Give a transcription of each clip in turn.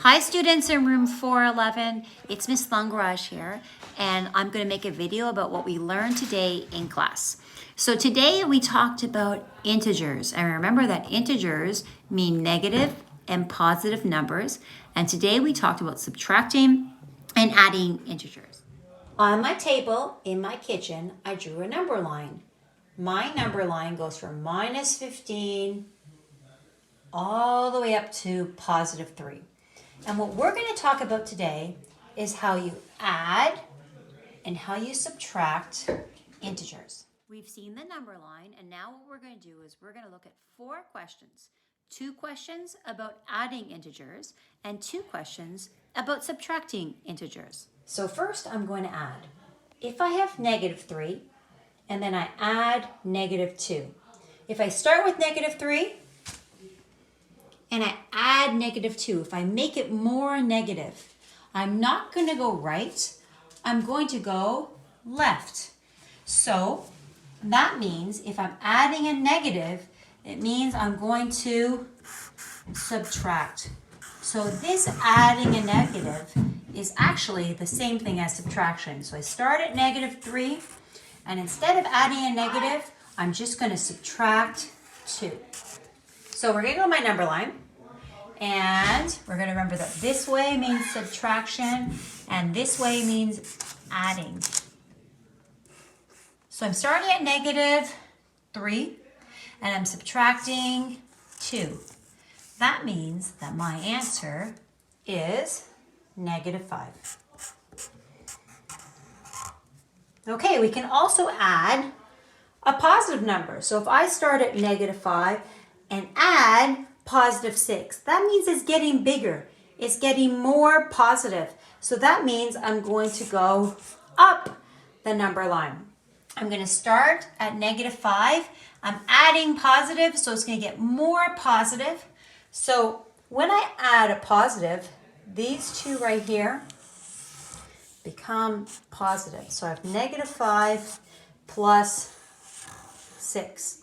Hi students in room 411, it's Miss Langarage here, and I'm going to make a video about what we learned today in class. So today we talked about integers, and remember that integers mean negative and positive numbers, and today we talked about subtracting and adding integers. On my table in my kitchen, I drew a number line. My number line goes from minus 15 all the way up to positive 3. And what we're going to talk about today is how you add and how you subtract integers. We've seen the number line, and now what we're going to do is we're going to look at 4 questions. 2 questions about adding integers and 2 questions about subtracting integers. So first I'm going to add. If I have negative 3 and then I add negative 2. If I start with negative 3 and I add negative 2, if I make it more negative, I'm not going to go right, I'm going to go left. So that means if I'm adding a negative, it means I'm going to subtract. So this adding a negative is actually the same thing as subtraction. So I start at negative 3, and instead of adding a negative, I'm just going to subtract 2. So we're going to go to my number line. And we're going to remember that this way means subtraction and this way means adding. So I'm starting at negative 3 and I'm subtracting 2. That means that my answer is negative 5. Okay, we can also add a positive number. So if I start at negative 5 and add positive 6. That means it's getting bigger. It's getting more positive. So that means I'm going to go up the number line. I'm going to start at negative 5. I'm adding positive, so it's going to get more positive. So when I add a positive, these two right here become positive. So I have negative 5 plus 6.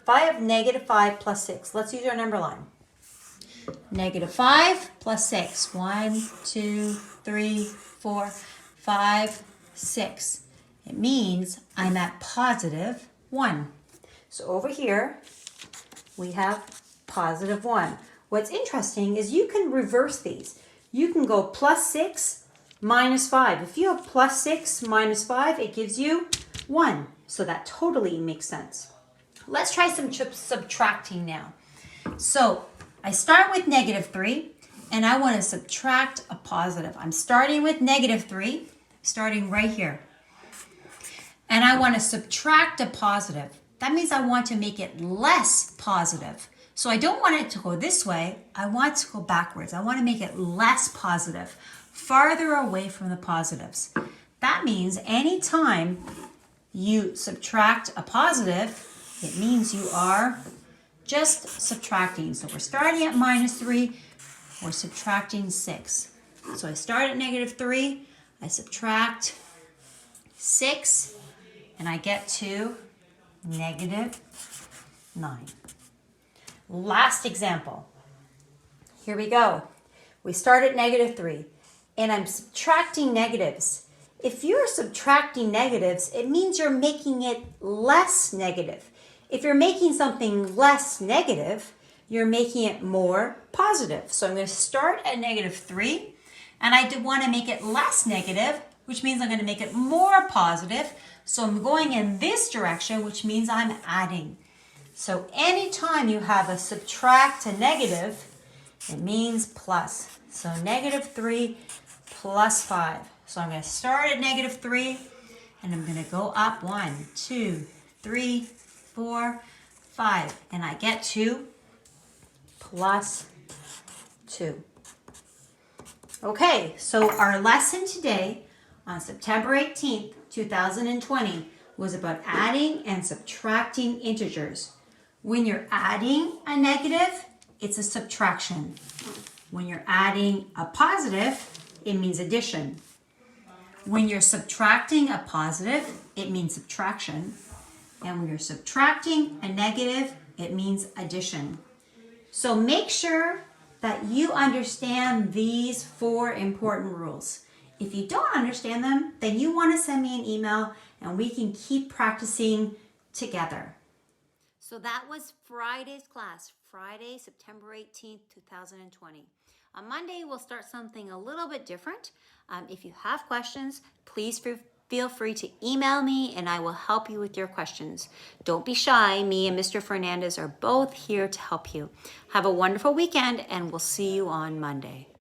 If I have negative 5 plus 6, let's use our number line. Negative 5 plus 6. 1, 2, 3, 4, 5, 6. It means I'm at positive 1. So over here, we have positive 1. What's interesting is you can reverse these. You can go plus 6 minus 5. If you have plus 6 minus 5, it gives you 1. So that totally makes sense. Let's try some subtracting now. So I start with negative 3 and I want to subtract a positive. I'm starting with negative 3, starting right here. And I want to subtract a positive. That means I want to make it less positive. So I don't want it to go this way. I want it to go backwards. I want to make it less positive, farther away from the positives. That means anytime you subtract a positive, it means you are just subtracting. So we're starting at minus 3, we're subtracting 6. So I start at negative 3, I subtract 6, and I get to negative 9. Last example. Here we go. We start at negative 3, and I'm subtracting negatives. If you're subtracting negatives, it means you're making it less negative. If you're making something less negative, you're making it more positive. So I'm going to start at negative 3, and I do want to make it less negative, which means I'm going to make it more positive. So I'm going in this direction, which means I'm adding. So anytime you have a subtract a negative, it means plus. So negative 3 plus 5. So I'm going to start at negative 3, and I'm going to go up 1, 2, 3, 4, 5, and I get to plus 2. Okay, so our lesson today on September 18th, 2020 was about adding and subtracting integers. When you're adding a negative, it's a subtraction. When you're adding a positive, it means addition. When you're subtracting a positive, it means subtraction. And when you're subtracting a negative, it means addition. So make sure that you understand these 4 important rules. If you don't understand them, then you want to send me an email and we can keep practicing together. So that was Friday's class, Friday, September 18th, 2020. On Monday, we'll start something a little bit different. If you have questions, please feel free to email me and I will help you with your questions. Don't be shy. Me and Mr. Fernandez are both here to help you. Have a wonderful weekend and we'll see you on Monday.